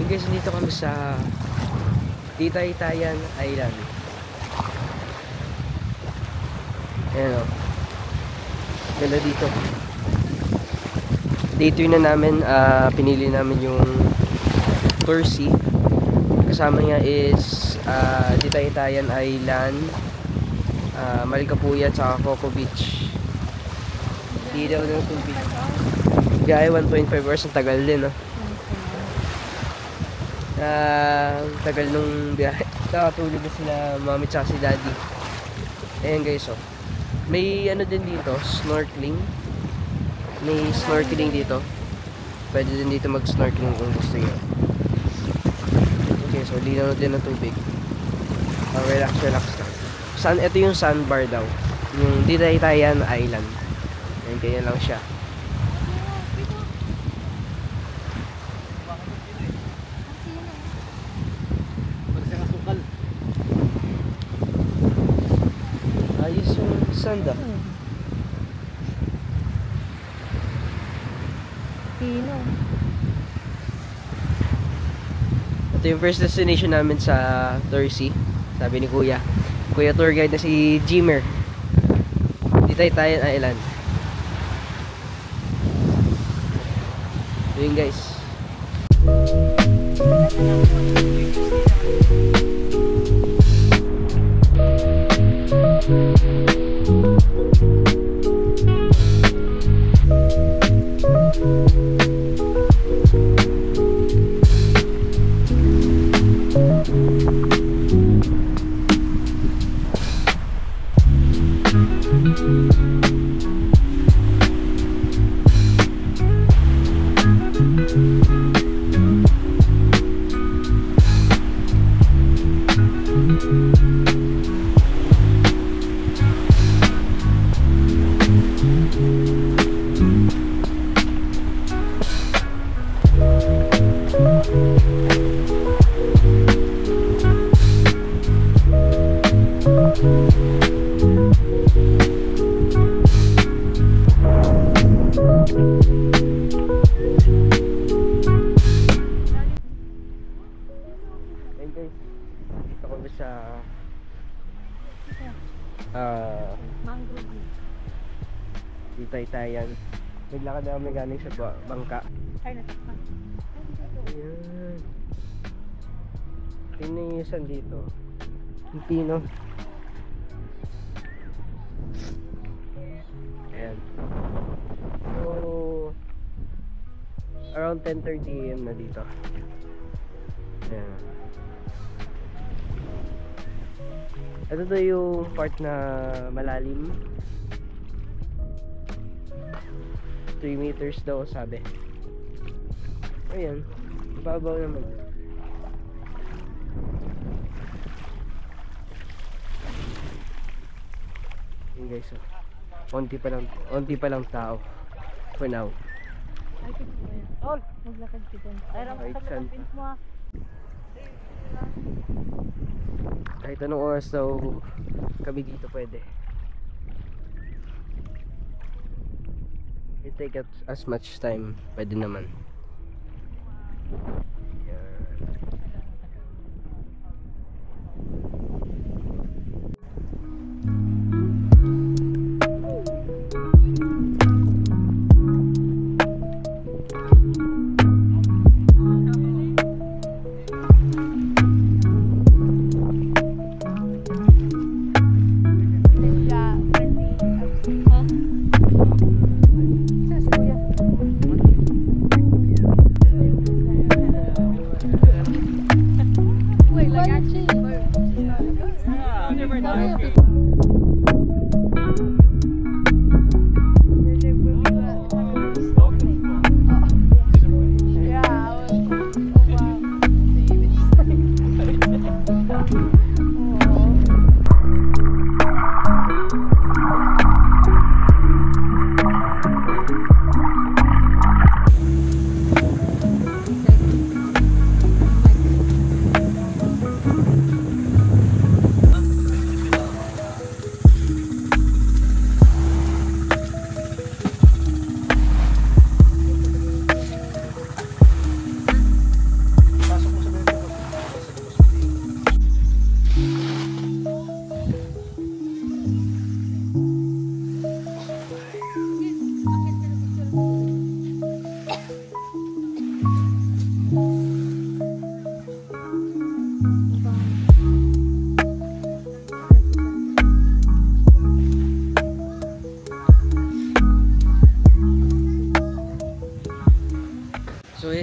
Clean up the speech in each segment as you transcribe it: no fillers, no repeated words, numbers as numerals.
guys, dito kami sa Titaytayan Island. Ayan o. Ganda dito. Dito yun na namin, pinili namin yung Torsi. Kasama niya is Titaytayan Island, Malikapuya, tsaka Coco Beach. Hindi daw ng tubig. Gaya 1.5 hours, ang tagal din, no? Tagal nung biyahe. Nakatulog na sila mami tsaka si daddy. Ayan guys, oh. May ano din dito, snorkeling. May snorkeling dito. Pwede din dito mag-snorkeling kung gusto nyo. Okay, so linaw din ng tubig. Relax lang. Ito yung sandbar daw. Yung Titaytayan Island. Ayan, kaya lang siya. Ayos yung sanda. Pino. Ito yung first destination namin sa Torsi. Sabi ni Kuya tour guide na si Jimmer. Titaytayan Island. So yun guys. Ayun guys, dito kami sa Mangrove. Titaytayan. Naglakad na kami galing sa bangka. Ay, natakpan. Ayan. Pino yung isan dito. Yung pino. Ayan. So, around 10:30 AM na dito. Ayan. Ito daw yung part na malalim. 3 meters daw sabi. Ayan. Babaw naman. Ayan guys, oh. Onti pa lang tao for now. Ay, pins mo yan. Tol, maglakad kita. Ay, ramon ka ng pins mo, ha. Kahit anong oras daw kami dito pwede. You take as much time pwede naman.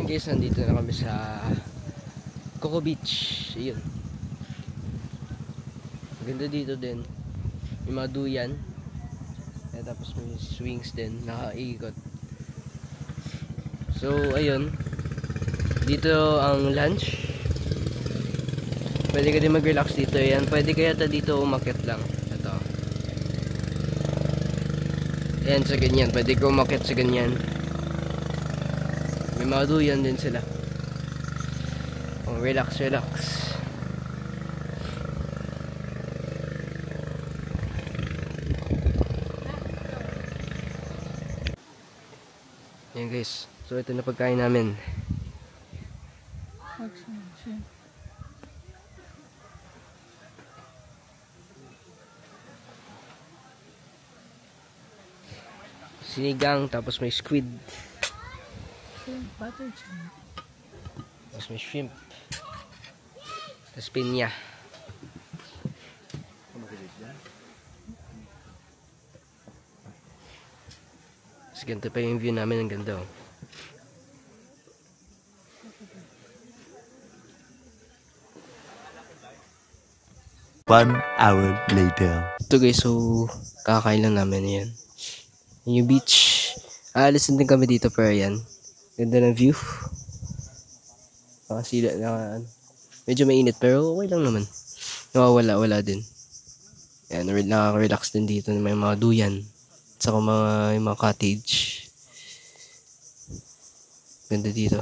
Ayun guys, nandito na kami sa Coco Beach. Ayun. Ganda dito din. May mga duyan. Tapos may swings din, nakaikot. So, ayun. Dito ang lunch. Pwede ka din mag-relax dito. Ayan. Pwede kaya dito umakyat lang. Ito. Ayan, sa ganyan. Pwede ka umakyat sa ganyan. May mga duyan din sila. Oh, relax, relax. Ayan guys. So, ito na pagkain namin. Sinigang, tapos may squid. Butter chicken. Tapos may shrimp. Tapos pinya. Tapos ganito pa yung view namin. Ang ganda oh. One hour later. Ito guys, so kakain lang namin yan. Yung beach. Aalis din kami dito pero yan. Ganda ng view. Sila na medyo mainit pero okay lang naman. Wala din. Yan, nakaka-relax din dito. May mga duyan. At saka yung mga cottage. Ganda dito.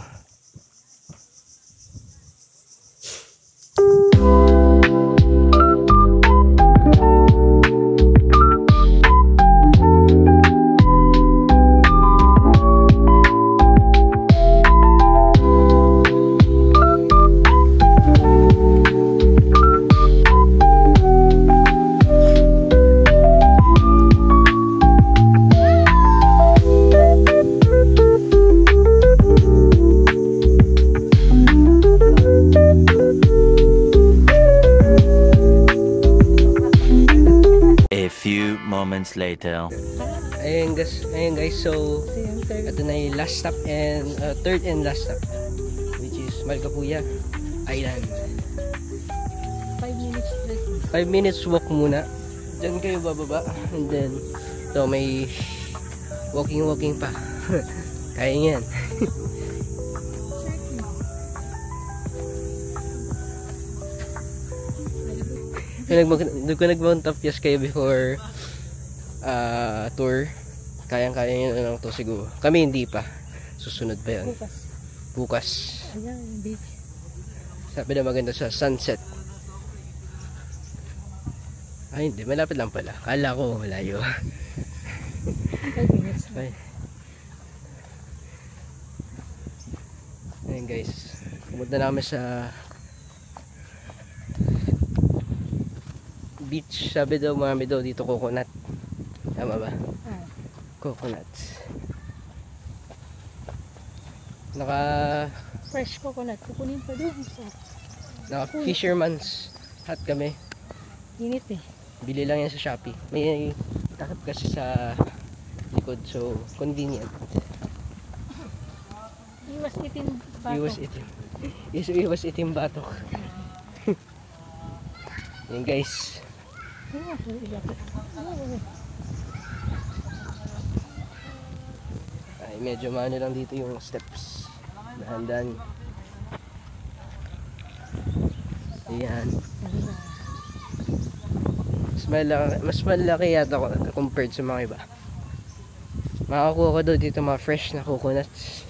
Moments later. Ayun guys, so ito na yung last stop and third and last stop, which is Malcapuya Island. 5 minutes break. 5 minutes walk muna. Diyan kayo bababa and then so may walking pa. Kaya yan. Nag-Mount Tapias kayo before tour. Kayang-kaya nyo na lang to siguro. Kami hindi pa. Susunod pa yan. Bukas. Ayan, beach. Sabi na maganda sa sunset. Ay hindi, malapit lang pala. Kala ko malayo. 5 minutes. Ay. Ayun guys. Pumunta na kami sa beach. Sabi daw marami daw dito coconut. Tama ba? Coconuts. Fresh coconut. Kukunin pa doon. Naka fisherman's hat kami. Init eh. Bili lang yan sa Shopee. May takip kasi sa likod. So, convenient. Iwas itim bato. Iwas itim batok. Yan guys. Ay, medyo maano lang dito yung steps. Dahan-dahan. Ayan. Mas malaki yata compared sa mga iba. Makakuha ko daw dito mga fresh na coconuts.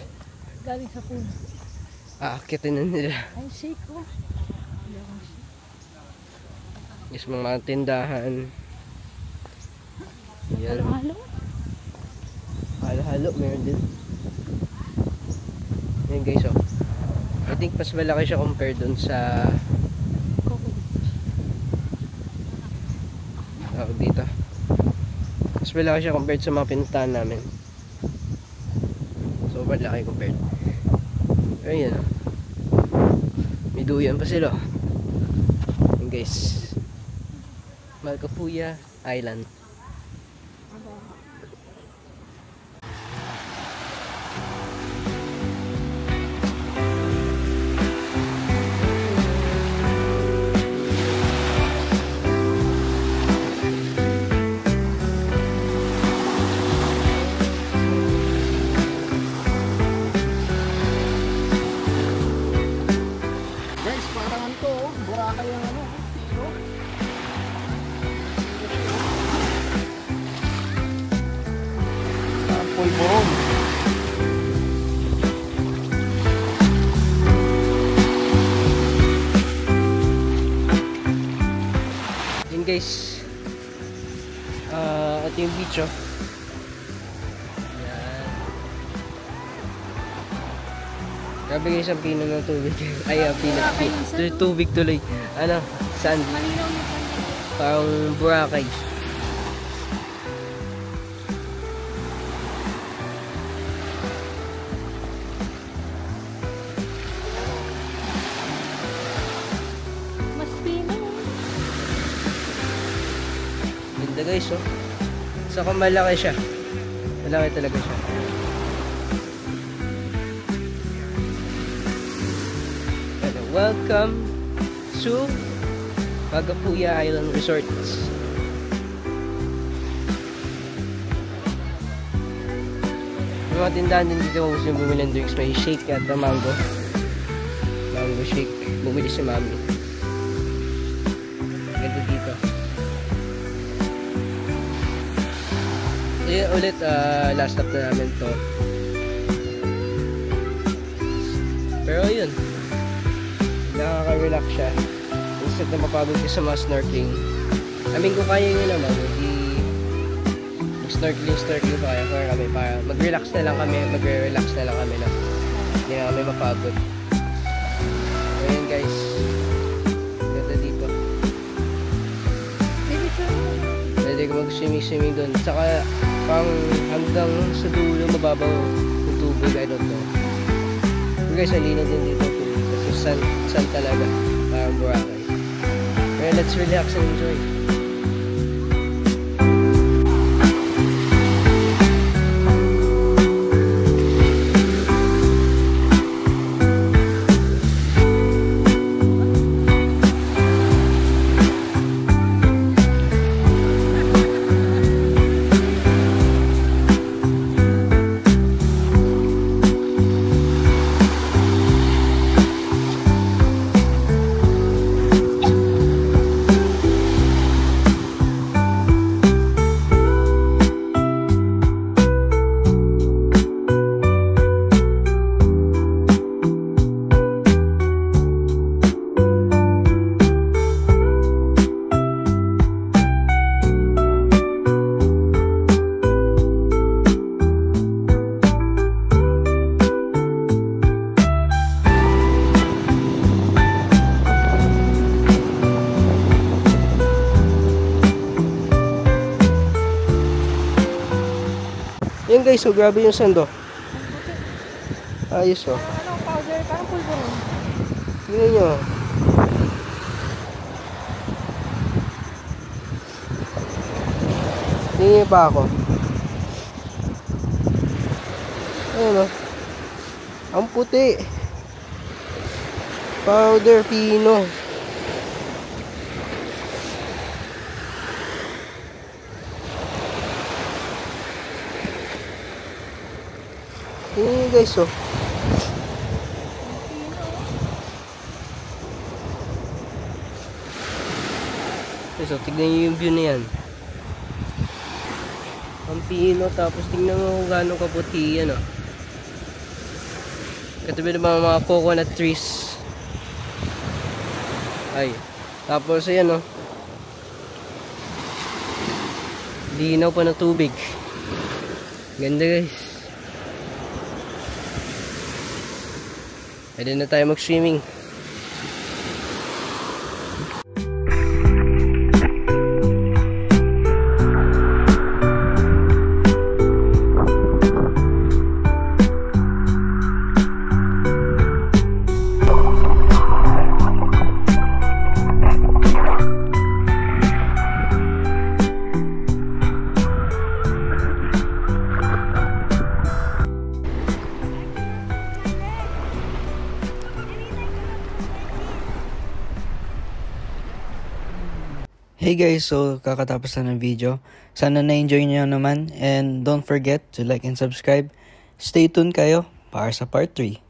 Galing sa puno. Aakitin na nila. Ay, shake ko. Is mga tindahan. Ayan. Halo-halo? Halo-halo, meron din. Ayan guys, oh. I think mas malaki siya compared dun sa dito. Mas malaki siya compared sa mga pinuntahan namin. So, malaki compared. Ayan, oh. May duyan pa sila. Ayan guys. Malcapuya Island. guys. Ito yung beach, oh. Yan. Grabe guys ang pino ng tubig. Ay, tubig tuloy. Ano? Sand. Malinaw na sand. Parang Boracay. Mas pino. Ganda guys, oh. Saka malaki siya. Malaki talaga siya. And welcome to Pagapuya Island Resorts. Yung mga tindahan din dito kung gusto nyo bumili ng drinks, may shake at mango. Mango shake. Bumili si Mami. Ganda dito. So yun ulit, last stop na namin to. Pero yun, nakaka-relax siya. Instead na mapagod ka sa mga snorkeling, kung kaya nyo naman, hindi snorkeling pa kaya kami para mag-relax na lang kami, magre-relax na lang kami na hindi na kami mapagod. So yun guys, ganda dito. Pwede ka mag-swimming doon. Saka pang hanggang sa dulo mababaw yung tubig, I don't know. So guys, alina din dito kasi sun talaga, parang Boracay. Pero let's relax and enjoy. Yan guys, so grabe yung sand, oh. Ayos, oh. Ano, powder, parang pulveron. Tingnan nyo. Tingnan nyo pa ako. Ayan, oh. Ang puti. Powder pino. Tingnan nyo guys, oh. So, tignan nyo yung view na yan. Ang pino, tapos tignan mo kung gano'ng kaputi yan, oh. Katabi ng mga coconut trees. Ay. Tapos, ayan, oh. Linaw pa ng tubig. Ganda, guys. Pwede na tayo mag-swimming. Hey guys, so kakatapos na ng video. Sana na-enjoy niyo naman and don't forget to like and subscribe. Stay tuned kayo para sa part 3.